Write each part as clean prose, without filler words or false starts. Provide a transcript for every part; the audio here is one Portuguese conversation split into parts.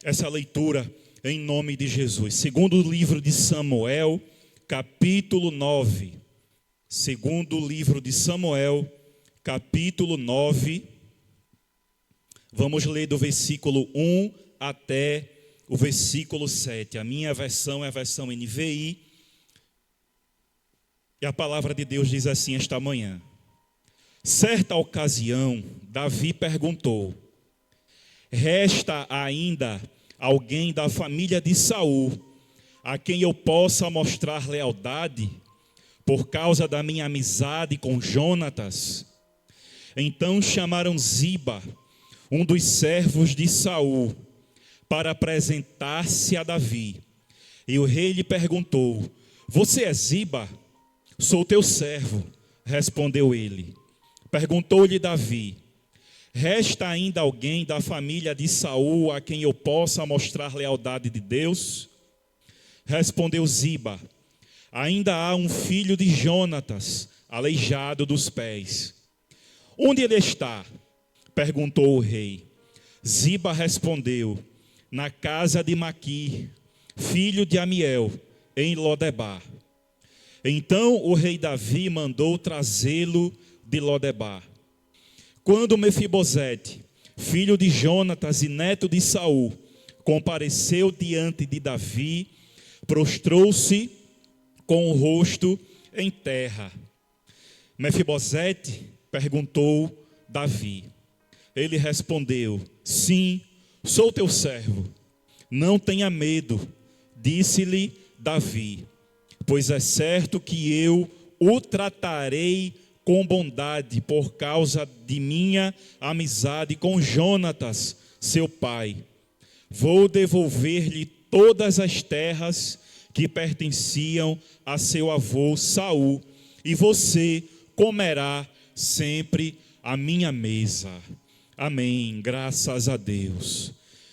essa leitura em nome de Jesus. Segundo livro de Samuel, capítulo 9. Segundo livro de Samuel, capítulo 9. Vamos ler do versículo 1 até o versículo 7. A minha versão é a versão NVI. E a palavra de Deus diz assim esta manhã. Certa ocasião, Davi perguntou: resta ainda alguém da família de Saul, a quem eu possa mostrar lealdade, por causa da minha amizade com Jonatas? Então chamaram Ziba, um dos servos de Saul, para apresentar-se a Davi. E o rei lhe perguntou: você é Ziba? Sou teu servo, respondeu ele. Perguntou-lhe Davi: resta ainda alguém da família de Saul a quem eu possa mostrar lealdade de Deus? Respondeu Ziba: ainda há um filho de Jonatas, aleijado dos pés. Onde ele está? Perguntou o rei. Ziba respondeu: na casa de Maquir, filho de Amiel, em Lodebar. Então o rei Davi mandou trazê-lo de Lodebar. Quando Mefibosete, filho de Jonatas e neto de Saul, compareceu diante de Davi, prostrou-se com o rosto em terra. Mefibosete perguntou Davi. Ele respondeu: sim, sou teu servo. Não tenha medo, disse-lhe Davi, pois é certo que eu o tratarei com bondade por causa de minha amizade com Jonatas, seu pai. Vou devolver-lhe todas as terras que pertenciam a seu avô Saul, e você comerá sempre à minha mesa. Amém. Graças a Deus.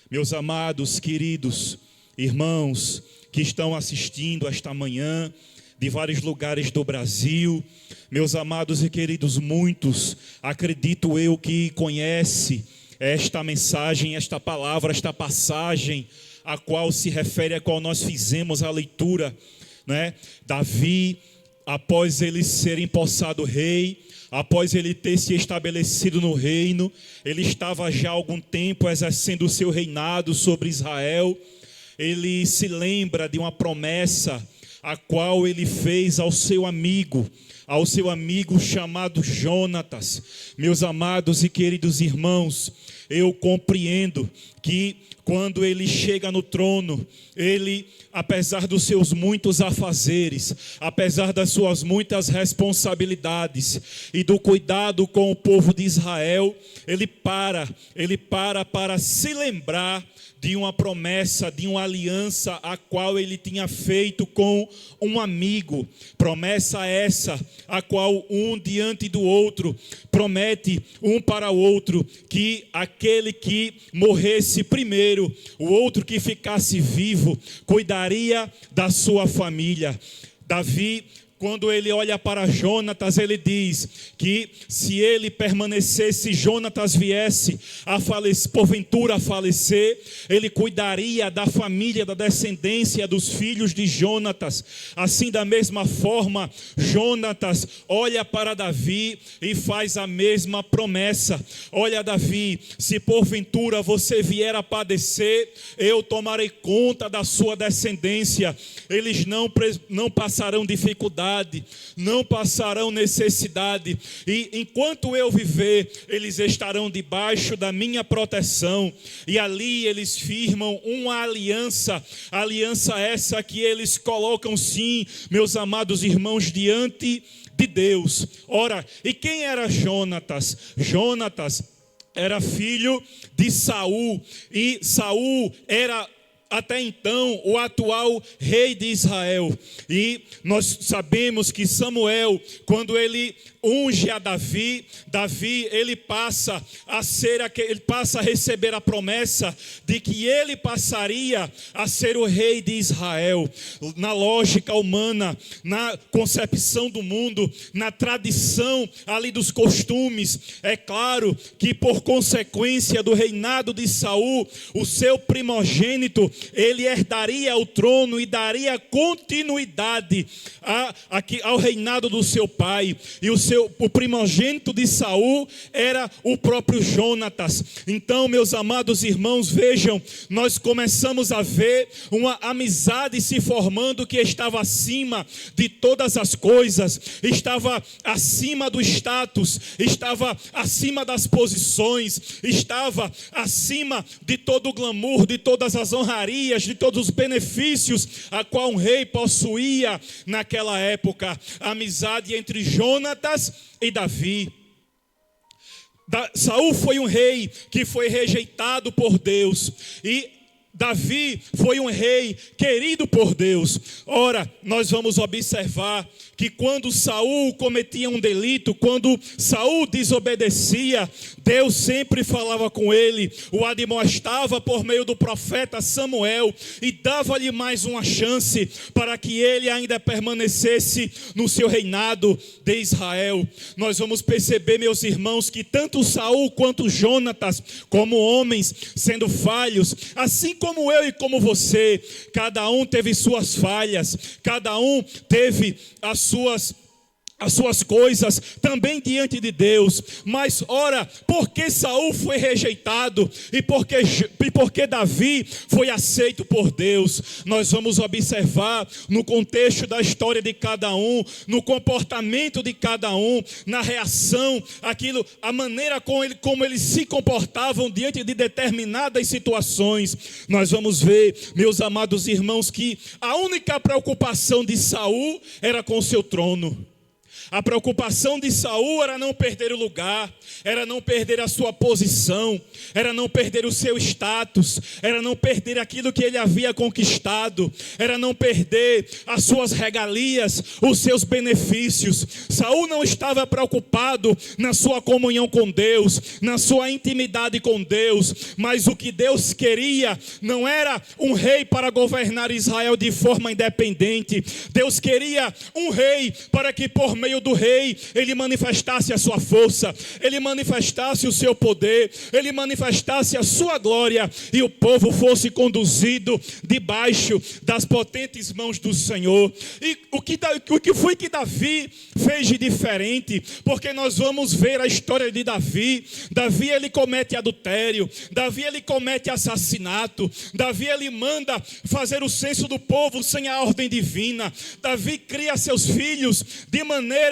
Meus amados, queridos irmãos que estão assistindo esta manhã, de vários lugares do Brasil, meus amados e queridos, muitos, acredito eu, que conhece esta mensagem, esta palavra, esta passagem, a qual se refere, a qual nós fizemos a leitura, né? Davi, após ele ser empossado rei, após ele ter se estabelecido no reino, ele estava já há algum tempo exercendo o seu reinado sobre Israel. Ele se lembra de uma promessa a qual ele fez ao seu amigo chamado Jonatas. Meus amados e queridos irmãos, eu compreendo que quando ele chega no trono, ele, apesar dos seus muitos afazeres, apesar das suas muitas responsabilidades e do cuidado com o povo de Israel, ele para se lembrar de uma promessa, de uma aliança a qual ele tinha feito com um amigo. Promessa essa, a qual um diante do outro promete um para o outro, que aquele que morresse primeiro, o outro que ficasse vivo, cuidaria da sua família. Davi, quando ele olha para Jonatas, ele diz que se ele permanecesse, Jonatas viesse a falecer, porventura a falecer, ele cuidaria da família, da descendência dos filhos de Jonatas. Assim, da mesma forma, Jonatas olha para Davi e faz a mesma promessa. Olha, Davi, se porventura você vier a padecer, eu tomarei conta da sua descendência. Eles não passarão dificuldade, não passarão necessidade, e enquanto eu viver, eles estarão debaixo da minha proteção. E ali eles firmam uma aliança essa que eles colocam, sim, meus amados irmãos, diante de Deus. Ora, e quem era Jonatas? Jonatas era filho de Saul, e Saul era até então o atual rei de Israel. E nós sabemos que Samuel, quando ele unge a Davi. Davi, ele passa a receber a promessa de que ele passaria a ser o rei de Israel. Na lógica humana, na concepção do mundo, na tradição ali dos costumes, é claro que por consequência do reinado de Saul, o seu primogênito, ele herdaria o trono e daria continuidade ao reinado do seu pai. E o primogênito de Saul era o próprio Jonatas. Então, meus amados irmãos, vejam, nós começamos a ver uma amizade se formando que estava acima de todas as coisas, estava acima do status, estava acima das posições, estava acima de todo o glamour, de todas as honrarias, de todos os benefícios a qual um rei possuía naquela época. A amizade entre Jonatas e Davi. Saul foi um rei que foi rejeitado por Deus, e Davi foi um rei querido por Deus. Ora, nós vamos observar que quando Saul cometia um delito, quando Saul desobedecia, Deus sempre falava com ele, o admoestava por meio do profeta Samuel e dava-lhe mais uma chance para que ele ainda permanecesse no seu reinado de Israel. Nós vamos perceber, meus irmãos, que tanto Saul quanto Jonatas, como homens sendo falhos, assim como eu e como você, cada um teve suas falhas, cada um teve as suas coisas também diante de Deus. Mas ora, por que Saul foi rejeitado e por que Davi foi aceito por Deus? Nós vamos observar no contexto da história de cada um, no comportamento de cada um, na reação, a maneira como eles se comportavam diante de determinadas situações. Nós vamos ver, meus amados irmãos, que a única preocupação de Saul era com o seu trono. A preocupação de Saul era não perder o lugar, era não perder a sua posição, era não perder o seu status, era não perder aquilo que ele havia conquistado, era não perder as suas regalias, os seus benefícios. Saul não estava preocupado na sua comunhão com Deus, na sua intimidade com Deus, mas o que Deus queria não era um rei para governar Israel de forma independente. Deus queria um rei para que por meio do rei ele manifestasse a sua força, ele manifestasse o seu poder, ele manifestasse a sua glória e o povo fosse conduzido debaixo das potentes mãos do Senhor. E o que foi que Davi fez de diferente? Porque nós vamos ver a história de Davi. Davi, ele comete adultério, Davi, ele comete assassinato, Davi, ele manda fazer o censo do povo sem a ordem divina. Davi cria seus filhos de maneira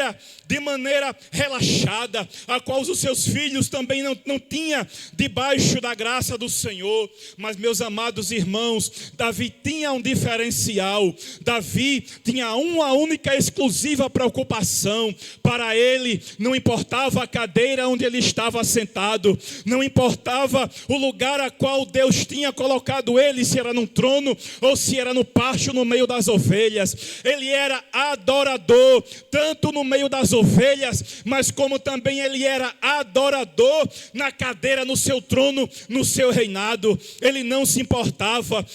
relaxada, a qual os seus filhos também não tinham debaixo da graça do Senhor. Mas, meus amados irmãos, Davi tinha um diferencial. Davi tinha uma única exclusiva preocupação. Para ele não importava a cadeira onde ele estava sentado, não importava o lugar a qual Deus tinha colocado ele, se era num trono ou se era no pasto no meio das ovelhas. Ele era adorador, tanto no meio das ovelhas, mas como também ele era adorador na cadeira, no seu trono, no seu reinado. Ele não se importava,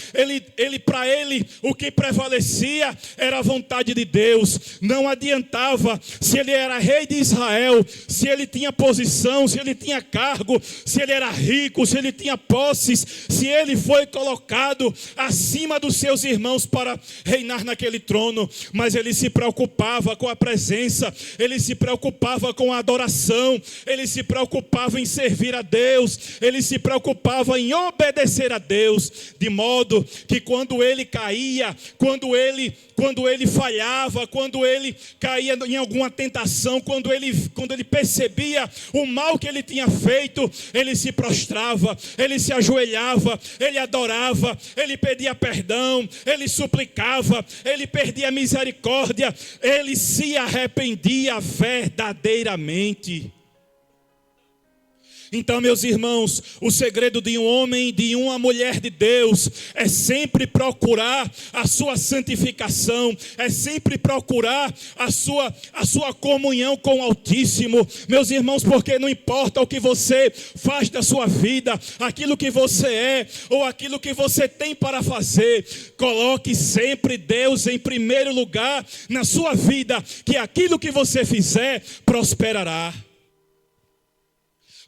para ele o que prevalecia era a vontade de Deus. Não adiantava se ele era rei de Israel, se ele tinha posição, se ele tinha cargo, se ele era rico, se ele tinha posses, se ele foi colocado acima dos seus irmãos para reinar naquele trono. Mas ele se preocupava com a presença, ele se preocupava com a adoração, ele se preocupava em servir a Deus, ele se preocupava em obedecer a Deus, de modo que quando ele caía, quando ele falhava, quando ele caía em alguma tentação, quando ele percebia o mal que ele tinha feito, ele se prostrava, ele se ajoelhava, ele adorava, ele pedia perdão, ele suplicava, ele perdia misericórdia, ele se arrependia verdadeiramente. Então, meus irmãos, o segredo de um homem, de uma mulher de Deus, é sempre procurar a sua santificação, é sempre procurar a sua comunhão com o Altíssimo. Meus irmãos, porque não importa o que você faz da sua vida, aquilo que você é, ou aquilo que você tem para fazer, coloque sempre Deus em primeiro lugar na sua vida, que aquilo que você fizer prosperará.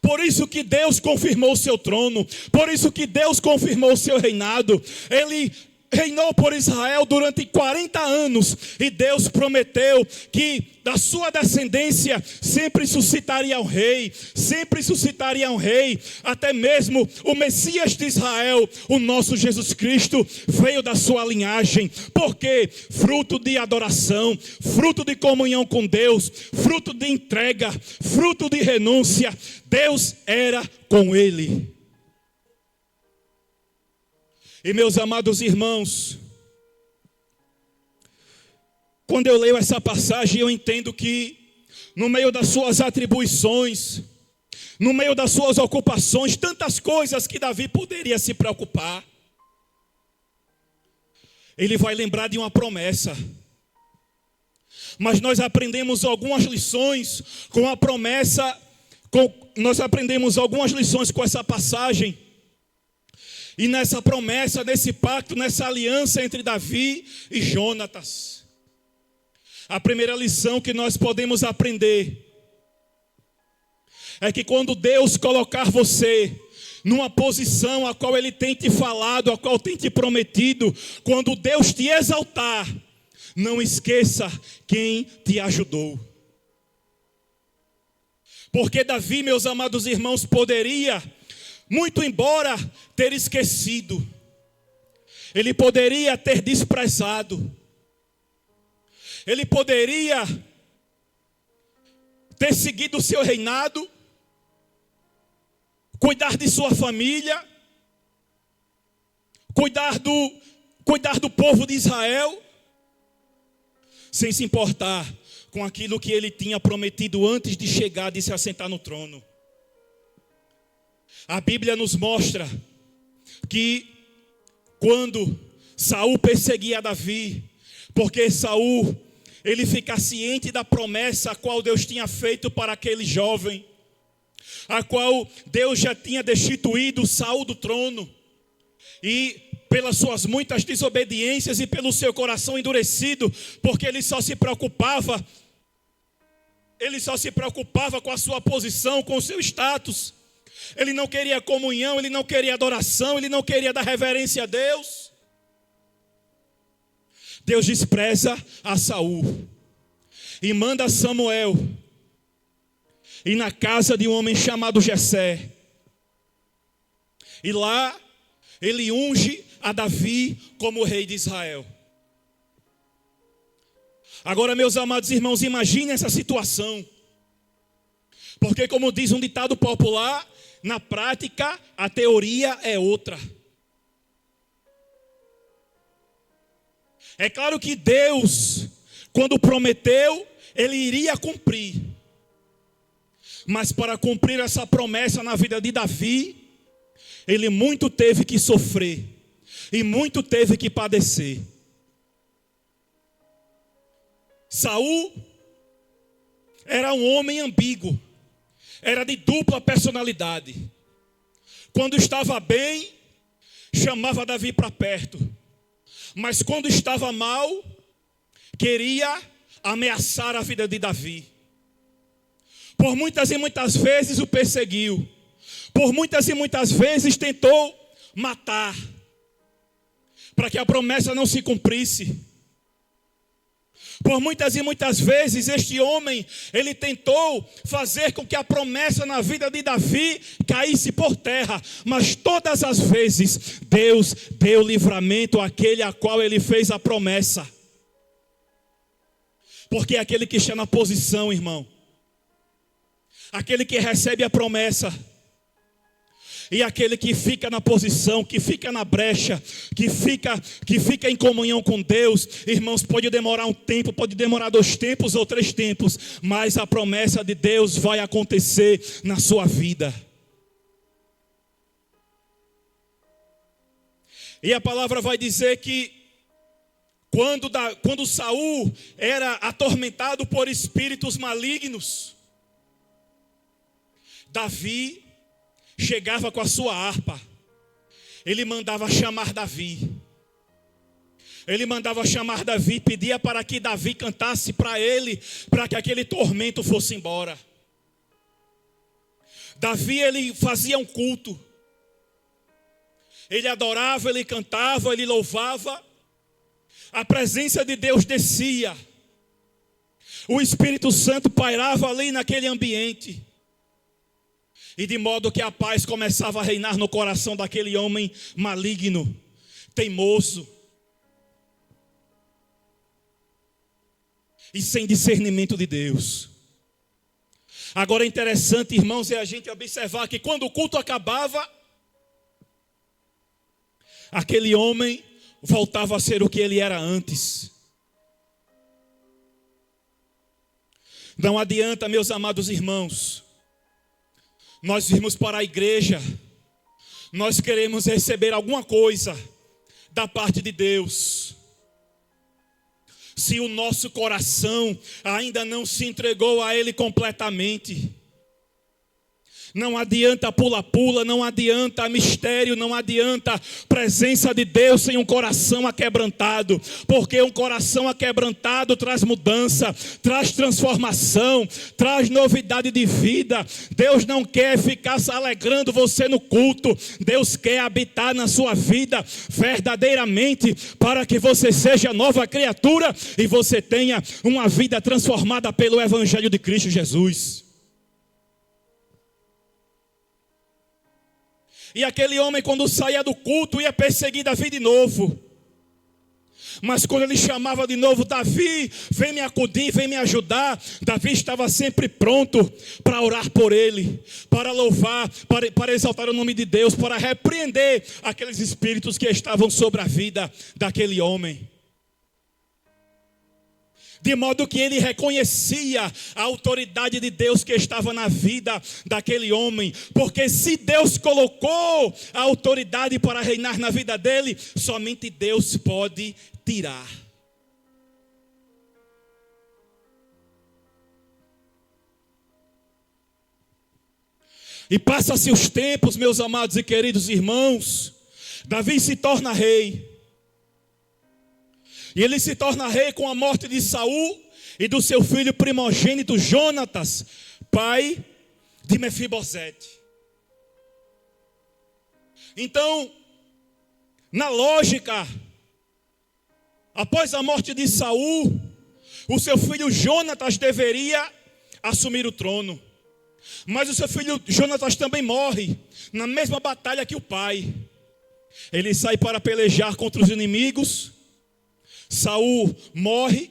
Por isso que Deus confirmou o seu trono, por isso que Deus confirmou o seu reinado. Ele reinou por Israel durante 40 anos, e Deus prometeu que da sua descendência sempre suscitaria um rei, sempre suscitaria um rei. Até mesmo o Messias de Israel, o nosso Jesus Cristo, veio da sua linhagem. Porque fruto de adoração, fruto de comunhão com Deus, fruto de entrega, fruto de renúncia, Deus era com ele. E meus amados irmãos, quando eu leio essa passagem, eu entendo que no meio das suas atribuições, no meio das suas ocupações, tantas coisas que Davi poderia se preocupar, ele vai lembrar de uma promessa. Mas nós aprendemos algumas lições com a promessa, nós aprendemos algumas lições com essa passagem. E nessa promessa, nesse pacto, nessa aliança entre Davi e Jonatas. A primeira lição que nós podemos aprender é que quando Deus colocar você numa posição a qual Ele tem te falado, a qual tem te prometido, quando Deus te exaltar, não esqueça quem te ajudou. Porque Davi, meus amados irmãos, poderia, muito embora ter esquecido, ele poderia ter desprezado, ele poderia ter seguido o seu reinado, cuidar de sua família, cuidar do povo de Israel, sem se importar com aquilo que ele tinha prometido antes de chegar, de se assentar no trono. A Bíblia nos mostra que quando Saul perseguia Davi, porque Saul, ele fica ciente da promessa a qual Deus tinha feito para aquele jovem, a qual Deus já tinha destituído Saul do trono, e pelas suas muitas desobediências e pelo seu coração endurecido, porque ele só se preocupava com a sua posição, com o seu status. Ele não queria comunhão, ele não queria adoração, ele não queria dar reverência a Deus. Deus despreza a Saul e manda Samuel ir na casa de um homem chamado Jessé. E lá ele unge a Davi como rei de Israel. Agora, meus amados irmãos, imaginem essa situação. Porque, como diz um ditado popular, na prática a teoria é outra. É claro que Deus, quando prometeu, Ele iria cumprir. Mas para cumprir essa promessa na vida de Davi, ele muito teve que sofrer e muito teve que padecer. Saul era um homem ambíguo, era de dupla personalidade. Quando estava bem, chamava Davi para perto, mas quando estava mal, queria ameaçar a vida de Davi. Por muitas e muitas vezes o perseguiu, por muitas e muitas vezes tentou matar, para que a promessa não se cumprisse. Por muitas e muitas vezes este homem, ele tentou fazer com que a promessa na vida de Davi caísse por terra. Mas todas as vezes, Deus deu livramento àquele a qual ele fez a promessa. Porque é aquele que está na posição, irmão, aquele que recebe a promessa, e aquele que fica na posição, que fica na brecha, que fica em comunhão com Deus, irmãos, pode demorar um tempo, pode demorar 2 tempos ou 3 tempos, mas a promessa de Deus vai acontecer na sua vida. E a palavra vai dizer que quando Saul era atormentado por espíritos malignos, Davi chegava com a sua harpa. Ele mandava chamar Davi. Pedia para que Davi cantasse para ele, para que aquele tormento fosse embora. Davi, ele fazia um culto. Ele adorava, ele cantava, ele louvava. A presença de Deus descia. O Espírito Santo pairava ali naquele ambiente. E de modo que a paz começava a reinar no coração daquele homem maligno, teimoso e sem discernimento de Deus. Agora é interessante, irmãos, é a gente observar que quando o culto acabava, aquele homem voltava a ser o que ele era antes. Não adianta, meus amados irmãos, nós irmos para a igreja, nós queremos receber alguma coisa da parte de Deus, se o nosso coração ainda não se entregou a Ele completamente. Não adianta pula-pula, não adianta mistério, não adianta presença de Deus sem um coração aquebrantado. Porque um coração aquebrantado traz mudança, traz transformação, traz novidade de vida. Deus não quer ficar se alegrando você no culto. Deus quer habitar na sua vida verdadeiramente, para que você seja nova criatura e você tenha uma vida transformada pelo Evangelho de Cristo Jesus. E aquele homem, quando saía do culto, ia perseguir Davi de novo. Mas quando ele chamava de novo, Davi, vem me acudir, vem me ajudar, Davi estava sempre pronto para orar por ele, para louvar, para exaltar o nome de Deus, para repreender aqueles espíritos que estavam sobre a vida daquele homem. De modo que ele reconhecia a autoridade de Deus que estava na vida daquele homem. Porque se Deus colocou a autoridade para reinar na vida dele, somente Deus pode tirar. E passa-se os tempos, meus amados e queridos irmãos. Davi se torna rei. E ele se torna rei com a morte de Saul e do seu filho primogênito Jonatas, pai de Mefibosete. Então, na lógica, após a morte de Saul, o seu filho Jonatas deveria assumir o trono. Mas o seu filho Jonatas também morre na mesma batalha que o pai. Ele sai para pelejar contra os inimigos. Saul morre,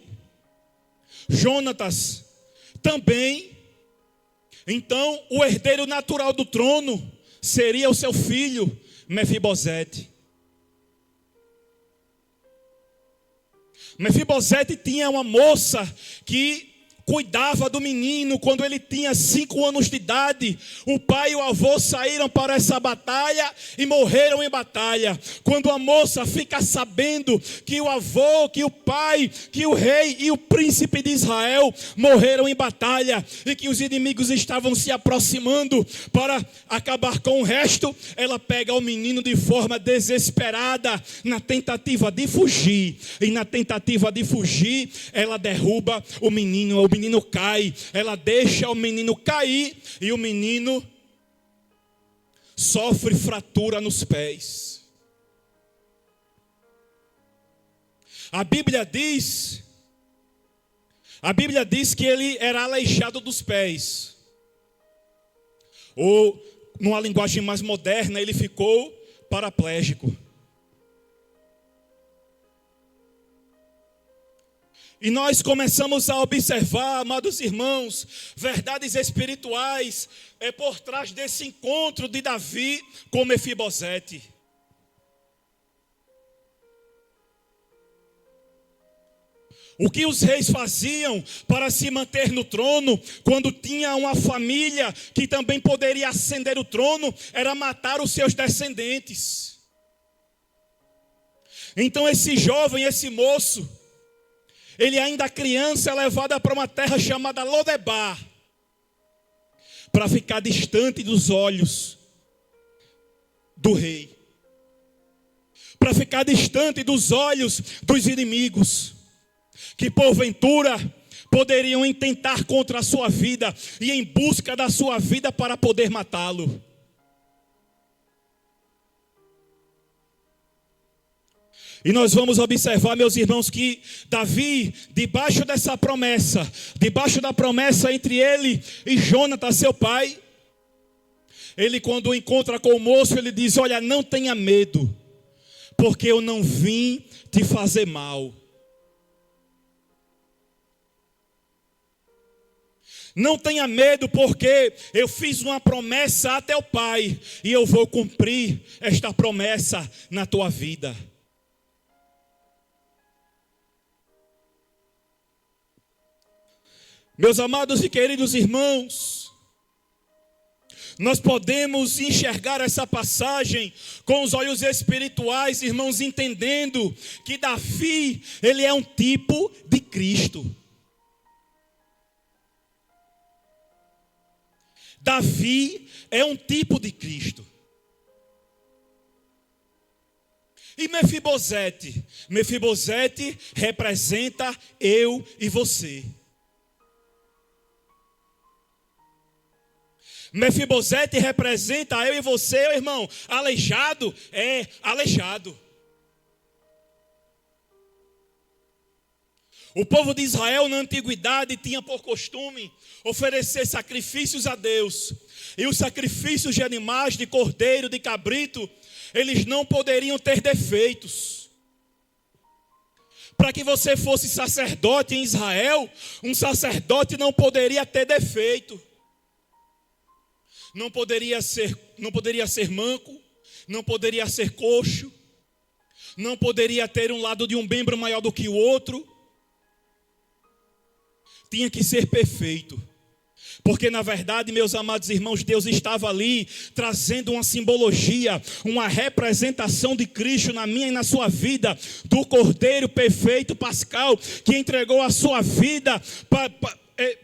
Jonatas também. Então o herdeiro natural do trono seria o seu filho Mefibosete. Mefibosete tinha uma moça que cuidava do menino quando ele tinha 5 anos de idade. O pai e o avô saíram para essa batalha e morreram em batalha. Quando a moça fica sabendo que o avô, que o pai, que o rei e o príncipe de Israel morreram em batalha e que os inimigos estavam se aproximando para acabar com o resto, ela pega o menino de forma desesperada na tentativa de fugir. E na tentativa de fugir, ela derruba o menino cai, ela deixa o menino cair e o menino sofre fratura nos pés. A Bíblia diz que ele era aleijado dos pés. Ou, numa linguagem mais moderna, ele ficou paraplégico. E nós começamos a observar, amados irmãos, verdades espirituais por trás desse encontro de Davi com Mefibosete. O que os reis faziam para se manter no trono, quando tinha uma família que também poderia ascender o trono, era matar os seus descendentes. Então esse jovem, esse moço, ele ainda criança, é levado para uma terra chamada Lodebar, para ficar distante dos olhos do rei, para ficar distante dos olhos dos inimigos, que porventura poderiam intentar contra a sua vida e em busca da sua vida para poder matá-lo. E nós vamos observar, meus irmãos, que Davi, debaixo dessa promessa, debaixo da promessa entre ele e Jonatas, seu pai, ele quando encontra com o moço, ele diz: olha, não tenha medo, porque eu não vim te fazer mal. Não tenha medo, porque eu fiz uma promessa a teu pai, e eu vou cumprir esta promessa na tua vida. Meus amados e queridos irmãos, nós podemos enxergar essa passagem com os olhos espirituais, irmãos, entendendo que Davi, ele é um tipo de Cristo. Davi é um tipo de Cristo. E Mefibosete? Mefibosete representa eu e você. Mefibosete representa eu e você, irmão. Aleijado é aleijado. O povo de Israel na antiguidade tinha por costume oferecer sacrifícios a Deus. E os sacrifícios de animais, de cordeiro, de cabrito, eles não poderiam ter defeitos. Para que você fosse sacerdote em Israel, um sacerdote não poderia ter defeito. Não poderia ser manco, não poderia ser coxo, não poderia ter um lado de um membro maior do que o outro. Tinha que ser perfeito. Porque na verdade, meus amados irmãos, Deus estava ali trazendo uma simbologia, uma representação de Cristo na minha e na sua vida, do Cordeiro perfeito pascal, que entregou a sua vida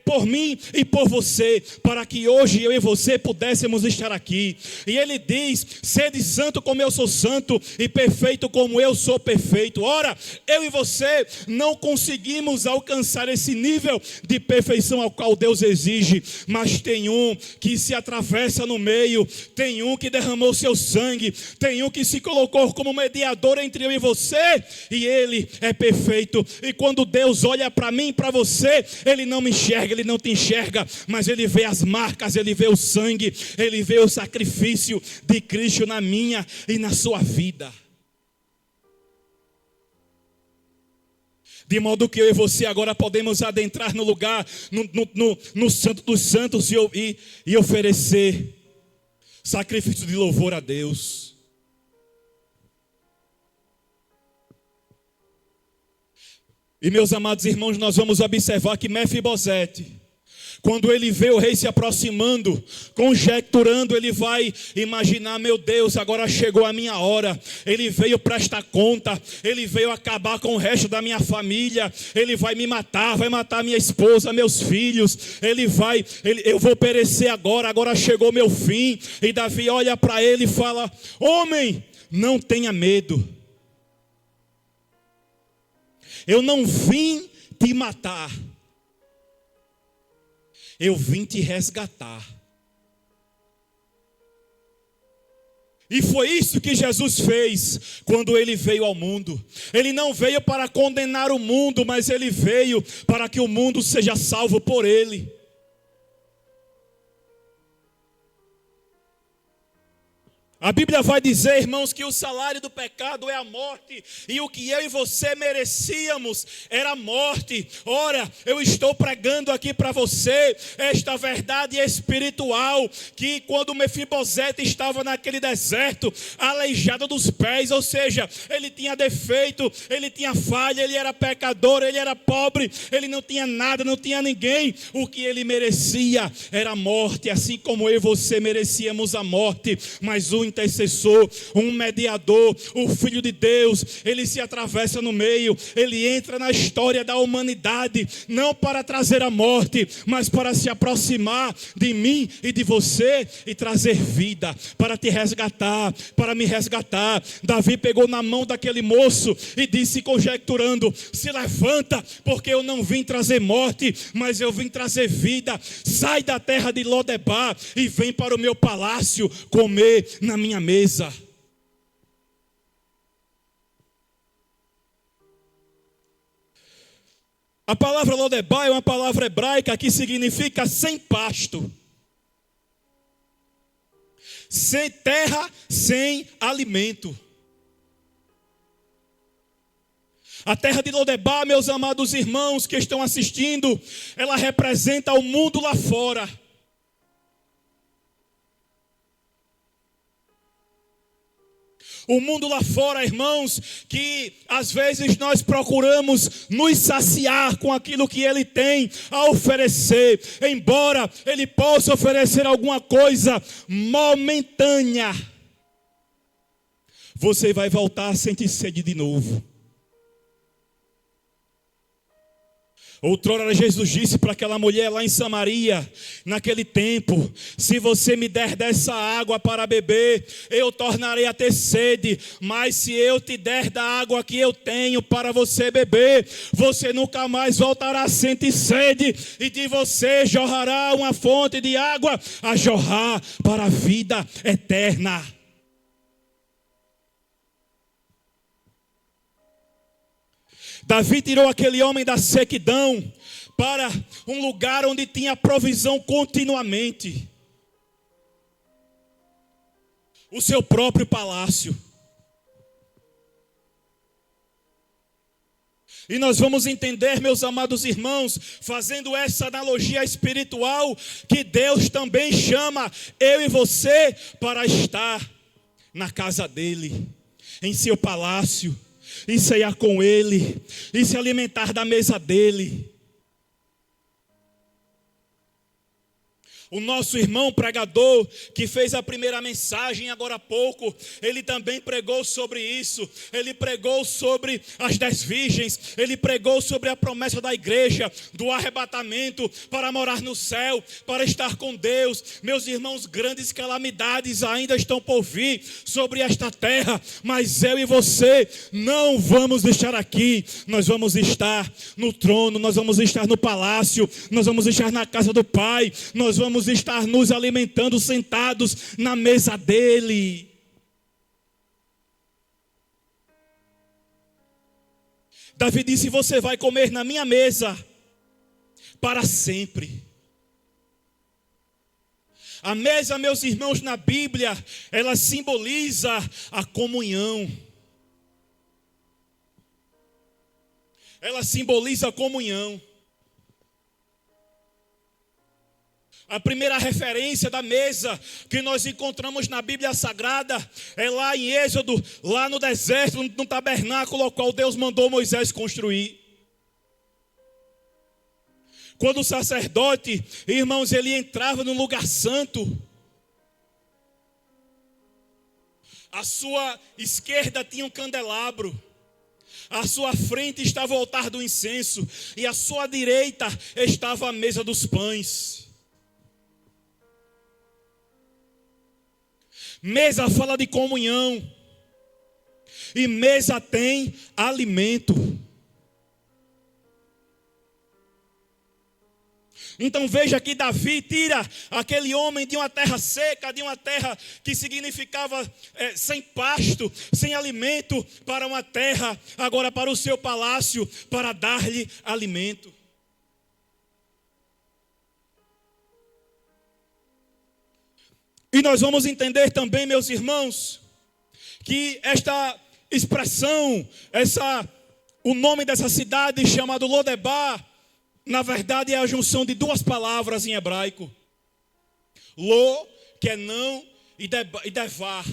por mim e por você, para que hoje eu e você pudéssemos estar aqui. E ele diz: sede santo como eu sou santo, e perfeito como eu sou perfeito. Ora, eu e você não conseguimos alcançar esse nível de perfeição ao qual Deus exige, mas tem um que se atravessa no meio, tem um que derramou seu sangue, tem um que se colocou como mediador entre eu e você, e ele é perfeito. E quando Deus olha para mim e para você, ele não me enxerga, ele não te enxerga, mas ele vê as marcas, ele vê o sangue, ele vê o sacrifício de Cristo na minha e na sua vida. De modo que eu e você agora podemos adentrar no lugar, no Santo dos Santos e oferecer sacrifício de louvor a Deus. E meus amados irmãos, nós vamos observar que Mefibosete, quando ele vê o rei se aproximando, conjecturando, ele vai imaginar: meu Deus, agora chegou a minha hora. Ele veio prestar conta, ele veio acabar com o resto da minha família, ele vai me matar, vai matar minha esposa, meus filhos, eu vou perecer agora chegou meu fim. E Davi olha para ele e fala: homem, não tenha medo. Eu não vim te matar, eu vim te resgatar. E foi isso que Jesus fez quando ele veio ao mundo. Ele não veio para condenar o mundo, mas ele veio para que o mundo seja salvo por ele. A Bíblia vai dizer, irmãos, que o salário do pecado é a morte, e o que eu e você merecíamos era a morte. Ora, eu estou pregando aqui para você esta verdade espiritual, que quando Mefibosete estava naquele deserto, aleijado dos pés, ou seja, ele tinha defeito, ele tinha falha, ele era pecador, ele era pobre, ele não tinha nada, não tinha ninguém. O que ele merecia era a morte, assim como eu e você merecíamos a morte, mas o intercessor, um mediador, o Filho de Deus. Ele se atravessa no meio, ele entra na história da humanidade, não para trazer a morte, mas para se aproximar de mim e de você e trazer vida, para te resgatar, para me resgatar. Davi pegou na mão daquele moço e disse, conjecturando: se levanta, porque eu não vim trazer morte, mas eu vim trazer vida. Sai da terra de Lodebar e vem para o meu palácio comer na minha mesa. A palavra Lodebar é uma palavra hebraica que significa sem pasto, sem terra, sem alimento. A terra de Lodebar, meus amados irmãos que estão assistindo, ela representa o mundo lá fora. O mundo lá fora, irmãos, que às vezes nós procuramos nos saciar com aquilo que ele tem a oferecer, embora ele possa oferecer alguma coisa momentânea. Você vai voltar a sentir sede de novo. Outrora Jesus disse para aquela mulher lá em Samaria, naquele tempo: se você me der dessa água para beber, eu tornarei a ter sede. Mas se eu te der da água que eu tenho para você beber, você nunca mais voltará a sentir sede, e de você jorrará uma fonte de água a jorrar para a vida eterna. Davi tirou aquele homem da sequidão para um lugar onde tinha provisão continuamente. O seu próprio palácio. E nós vamos entender, meus amados irmãos, fazendo essa analogia espiritual, que Deus também chama eu e você para estar na casa dele, em seu palácio, e ceiar com ele, e se alimentar da mesa dele. O nosso irmão pregador, que fez a primeira mensagem agora há pouco, ele também pregou sobre isso. Ele pregou sobre as 10 virgens, ele pregou sobre a promessa da igreja, do arrebatamento, para morar no céu, para estar com Deus. Meus irmãos, grandes calamidades ainda estão por vir sobre esta terra, mas eu e você não vamos deixar aqui. Nós vamos estar no trono, nós vamos estar no palácio, nós vamos estar na casa do Pai, nós vamos estar nos alimentando sentados na mesa dele. Davi disse: você vai comer na minha mesa para sempre. A mesa, meus irmãos, na Bíblia, ela simboliza a comunhão. Ela simboliza a comunhão. A primeira referência da mesa que nós encontramos na Bíblia Sagrada é lá em Êxodo, lá no deserto, no tabernáculo ao qual Deus mandou Moisés construir. Quando o sacerdote, irmãos, ele entrava no lugar santo, à sua esquerda tinha um candelabro, à sua frente estava o altar do incenso, e à sua direita estava a mesa dos pães. Mesa fala de comunhão, e mesa tem alimento. Então veja que Davi tira aquele homem de uma terra seca, de uma terra que significava sem pasto, sem alimento, para uma terra, agora para o seu palácio, para dar-lhe alimento. E nós vamos entender também, meus irmãos, que esta expressão, o nome dessa cidade chamada Lodebar, na verdade é a junção de duas palavras em hebraico. Lo, que é não, e devar,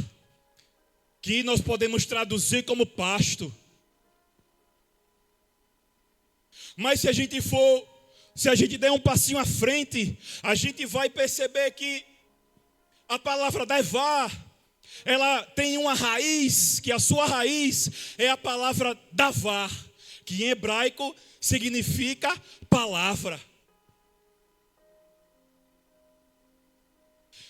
que nós podemos traduzir como pasto. Mas se a gente der um passinho à frente, a gente vai perceber que a palavra devar, ela tem uma raiz, que a sua raiz é a palavra davar, que em hebraico significa palavra.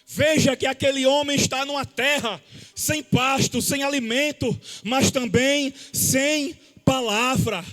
Veja que aquele homem está numa terra sem pasto, sem alimento, mas também sem palavra.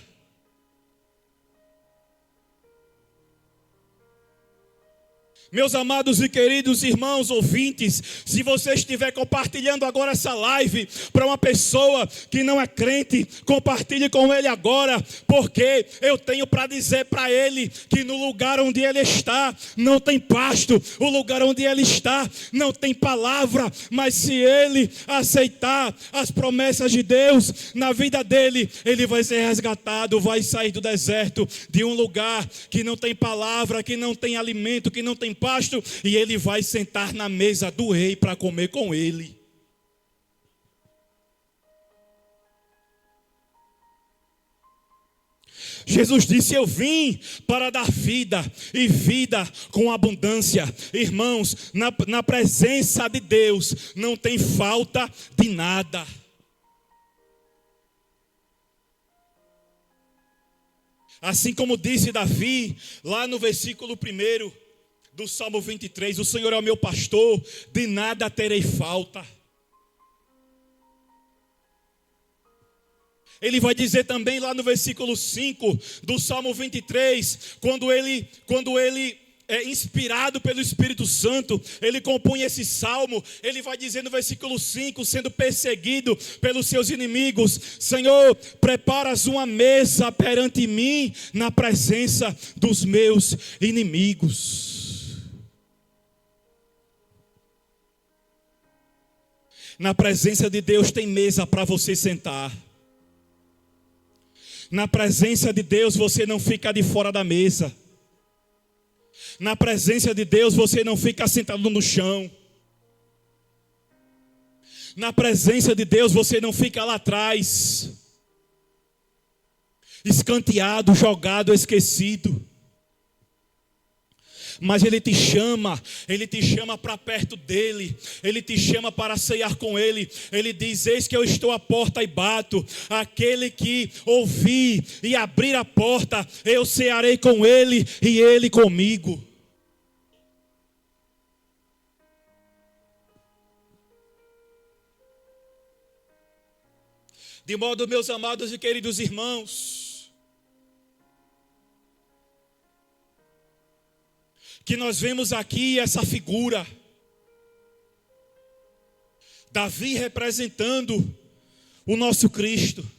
Meus amados e queridos irmãos ouvintes, se você estiver compartilhando agora essa live para uma pessoa que não é crente, compartilhe com ele agora, porque eu tenho para dizer para ele que no lugar onde ele está não tem pasto, o lugar onde ele está não tem palavra, mas se ele aceitar as promessas de Deus na vida dele, ele vai ser resgatado, vai sair do deserto, de um lugar que não tem palavra, que não tem alimento, que não tem pasto, e ele vai sentar na mesa do rei para comer com ele. Jesus disse: eu vim para dar vida, e vida com abundância. Irmãos, na presença de Deus não tem falta de nada. Assim como disse Davi, lá no versículo 1 do Salmo 23, o Senhor é o meu pastor, de nada terei falta. Ele vai dizer também lá no versículo 5 do Salmo 23, quando ele é inspirado pelo Espírito Santo, ele compunha esse salmo, ele vai dizer no versículo 5, sendo perseguido pelos seus inimigos: Senhor, preparas uma mesa perante mim, na presença dos meus inimigos. Na presença de Deus tem mesa para você sentar. Na presença de Deus você não fica de fora da mesa. Na presença de Deus você não fica sentado no chão. Na presença de Deus você não fica lá atrás, escanteado, jogado, esquecido. Mas Ele te chama para perto dEle, Ele te chama para ceiar com Ele. Ele diz: eis que eu estou à porta e bato, aquele que ouvir e abrir a porta, eu cearei com ele e ele comigo. De modo, meus amados e queridos irmãos, que nós vemos aqui essa figura, Davi representando o nosso Cristo,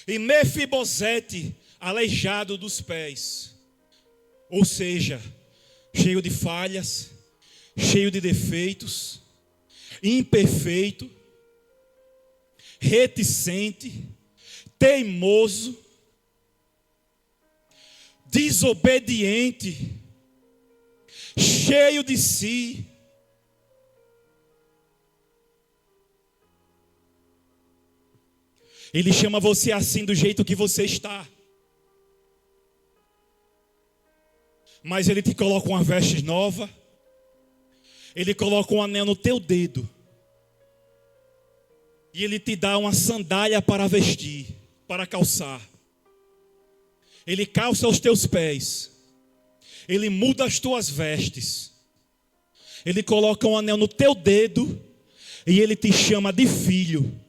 e Mefibosete aleijado dos pés, ou seja, cheio de falhas, cheio de defeitos, imperfeito, reticente, teimoso, desobediente, cheio de si. Ele chama você assim do jeito que você está. Mas Ele te coloca uma veste nova. Ele coloca um anel no teu dedo. E Ele te dá uma sandália para vestir, para calçar. Ele calça os teus pés. Ele muda as tuas vestes. Ele coloca um anel no teu dedo. E Ele te chama de filho.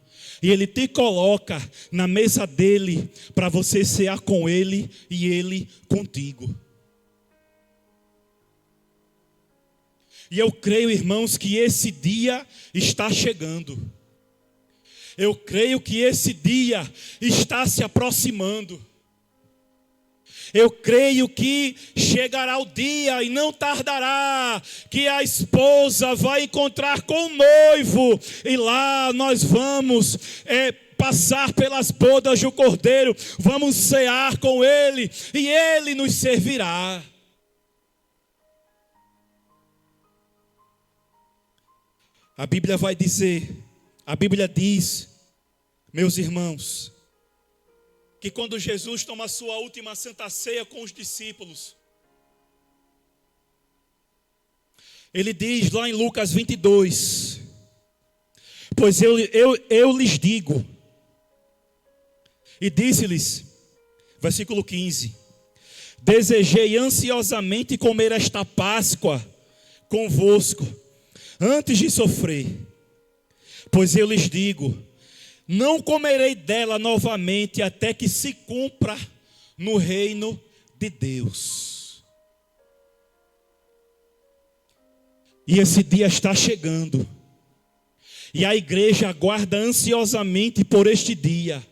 E Ele te coloca na mesa dEle, para você cear com Ele e Ele contigo. E eu creio, irmãos, que esse dia está chegando. Eu creio que esse dia está se aproximando. Eu creio que chegará o dia e não tardará, que a esposa vai encontrar com o noivo, e lá nós vamos passar pelas bodas do Cordeiro, vamos cear com ele, e ele nos servirá. A Bíblia vai dizer, a Bíblia diz, meus irmãos, que quando Jesus toma a sua última santa ceia com os discípulos, Ele diz lá em Lucas 22, Pois eu lhes digo, e disse-lhes, versículo 15: desejei ansiosamente comer esta Páscoa convosco, antes de sofrer. Pois eu lhes digo, não comerei dela novamente, até que se cumpra no reino de Deus. E esse dia está chegando, e a igreja aguarda ansiosamente por este dia.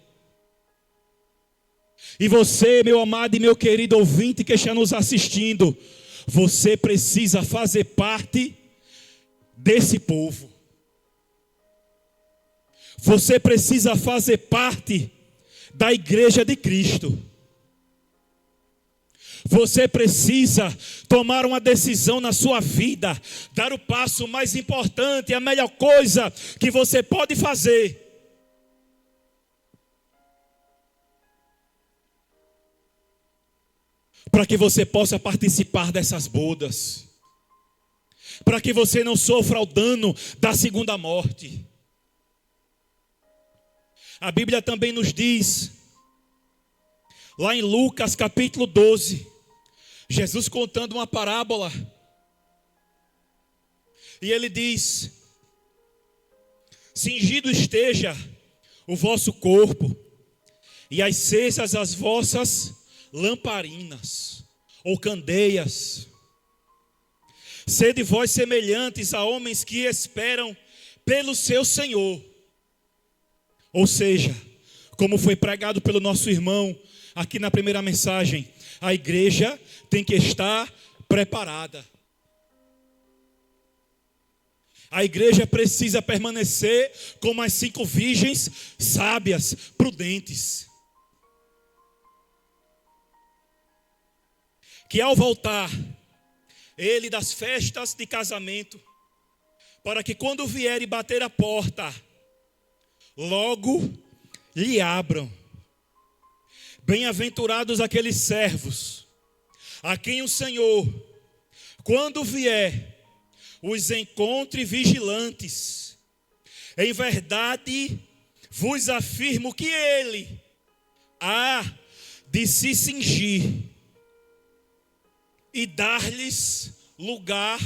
E você, meu amado e meu querido ouvinte que está nos assistindo, você precisa fazer parte desse povo. Você precisa fazer parte da igreja de Cristo. Você precisa tomar uma decisão na sua vida, dar o passo mais importante, a melhor coisa que você pode fazer. Para que você possa participar dessas bodas. Para que você não sofra o dano da segunda morte. A Bíblia também nos diz, lá em Lucas capítulo 12, Jesus contando uma parábola. E ele diz: cingido esteja o vosso corpo, e acesas as vossas lamparinas ou candeias. Sede vós semelhantes a homens que esperam pelo seu Senhor. Ou seja, como foi pregado pelo nosso irmão aqui na primeira mensagem, a igreja tem que estar preparada. A igreja precisa permanecer como as 5 virgens sábias, prudentes. Que ao voltar, ele das festas de casamento, para que quando vier e bater a porta, logo lhe abram. Bem-aventurados aqueles servos, a quem o Senhor, quando vier, os encontre vigilantes. Em verdade, vos afirmo que ele há de se cingir e dar-lhes lugar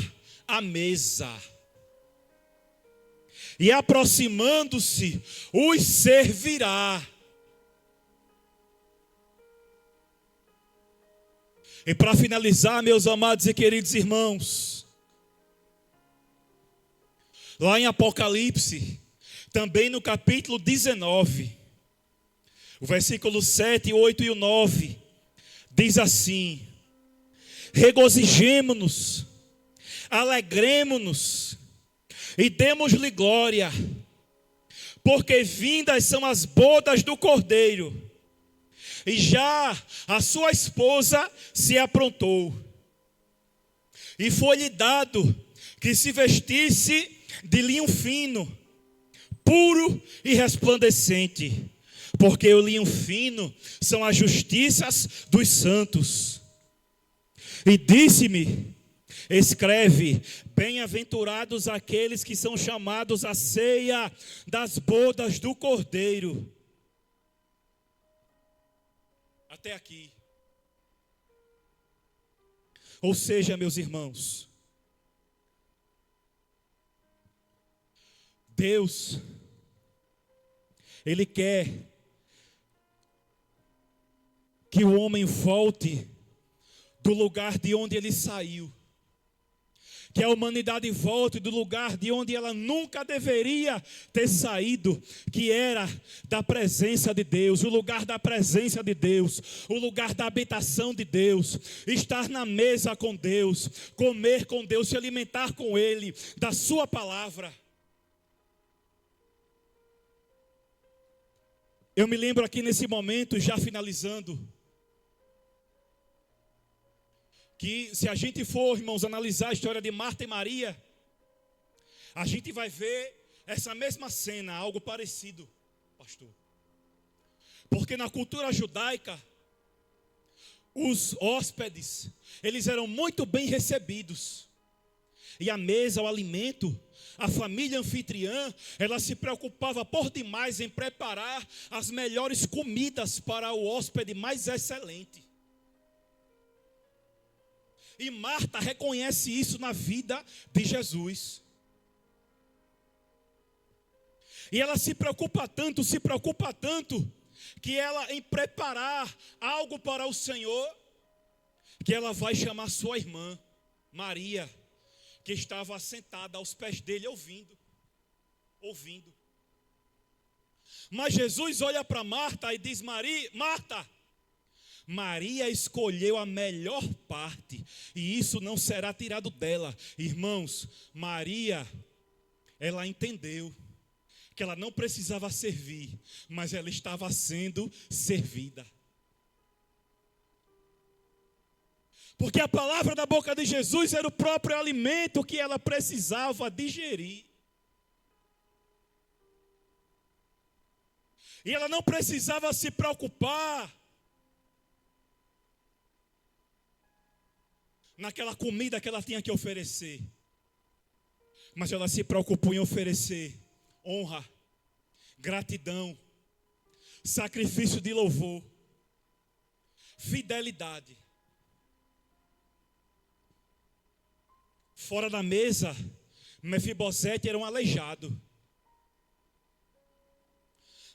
à mesa. E aproximando-se, os servirá. E para finalizar, meus amados e queridos irmãos, lá em Apocalipse, também no capítulo 19, o versículo 7, 8 e o 9, diz assim: regozijemo-nos, alegremo-nos e demos-lhe glória, porque vindas são as bodas do Cordeiro, e já a sua esposa se aprontou. E foi-lhe dado que se vestisse de linho fino, puro e resplandecente, porque o linho fino são as justiças dos santos. E disse-me: escreve, bem-aventurados aqueles que são chamados à ceia das bodas do Cordeiro. Até aqui. Ou seja, meus irmãos, Deus, Ele quer que o homem volte do lugar de onde ele saiu. Que a humanidade volte do lugar de onde ela nunca deveria ter saído, que era da presença de Deus, o lugar da presença de Deus, o lugar da habitação de Deus, estar na mesa com Deus, comer com Deus, se alimentar com Ele, da sua palavra. Eu me lembro aqui nesse momento, já finalizando, que se a gente for, irmãos, analisar a história de Marta e Maria, a gente vai ver essa mesma cena, algo parecido, pastor. Porque na cultura judaica, os hóspedes, eles eram muito bem recebidos. e a mesa, o alimento, a família anfitriã, ela se preocupava por demais em preparar as melhores comidas para o hóspede mais excelente. E Marta reconhece isso na vida de Jesus. E ela se preocupa tanto, que ela, em preparar algo para o Senhor, que ela vai chamar sua irmã, Maria, que estava sentada aos pés dele, ouvindo. Mas Jesus olha para Marta e diz: Marta, Maria escolheu a melhor parte, e isso não será tirado dela. Irmãos, Maria, ela entendeu que ela não precisava servir, mas ela estava sendo servida. Porque a palavra da boca de Jesus era o próprio alimento que ela precisava digerir. E ela não precisava se preocupar naquela comida que ela tinha que oferecer. Mas ela se preocupou em oferecer honra, gratidão, sacrifício de louvor, fidelidade. Fora da mesa, Mefibosete era um aleijado.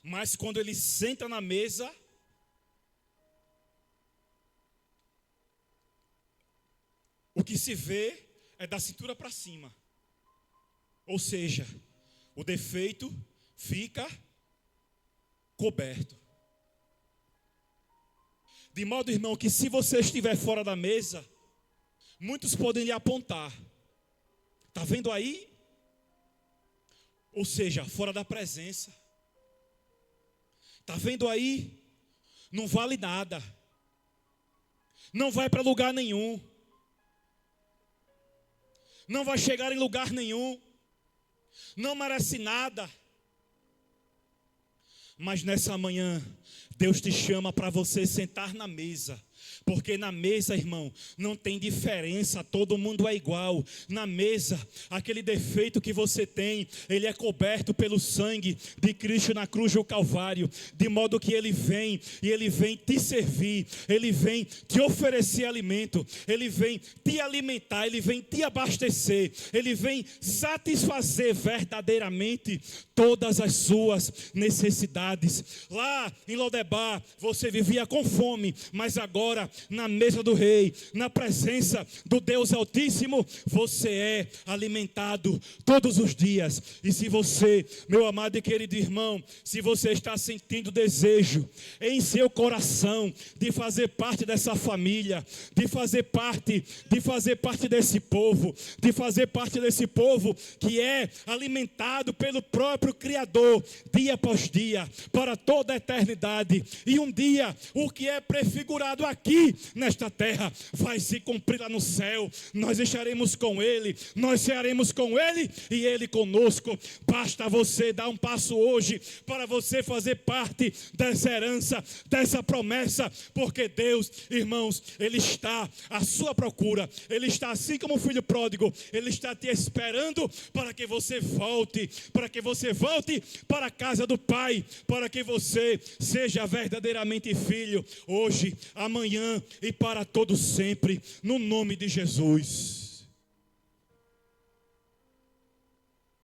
Mas quando ele senta na mesa, o que se vê é da cintura para cima. Ou seja, o defeito fica coberto. De modo, irmão, que se você estiver fora da mesa, muitos podem lhe apontar. Está vendo aí? Ou seja, fora da presença. Está vendo aí? Não vale nada. Não vai para lugar nenhum. Não vai chegar em lugar nenhum. Não merece nada. Mas nessa manhã, Deus te chama para você sentar na mesa. Porque na mesa, irmão, não tem diferença, todo mundo é igual. Na mesa, aquele defeito que você tem, ele é coberto pelo sangue de Cristo na cruz do Calvário. De modo que ele vem te servir, ele vem te oferecer alimento, ele vem te alimentar, ele vem te abastecer, ele vem satisfazer verdadeiramente todas as suas necessidades. Lá em Lodebar, você vivia com fome, mas agora, na mesa do rei, na presença do Deus Altíssimo, você é alimentado todos os dias. E se você, meu amado e querido irmão, se você está sentindo desejo em seu coração de fazer parte dessa família, de fazer parte desse povo, que é alimentado pelo próprio Criador, dia após dia, para toda a eternidade, e um dia o que é prefigurado aqui nesta terra vai se cumprir lá no céu. Nós estaremos com Ele, nós cearemos com Ele e Ele conosco. Basta você dar um passo hoje para você fazer parte dessa herança, dessa promessa, porque Deus, irmãos, Ele está à sua procura. Ele está assim como o filho pródigo, Ele está te esperando para que você volte, para a casa do Pai, para que você seja verdadeiramente filho, hoje, amanhã e para todo sempre, no nome de Jesus.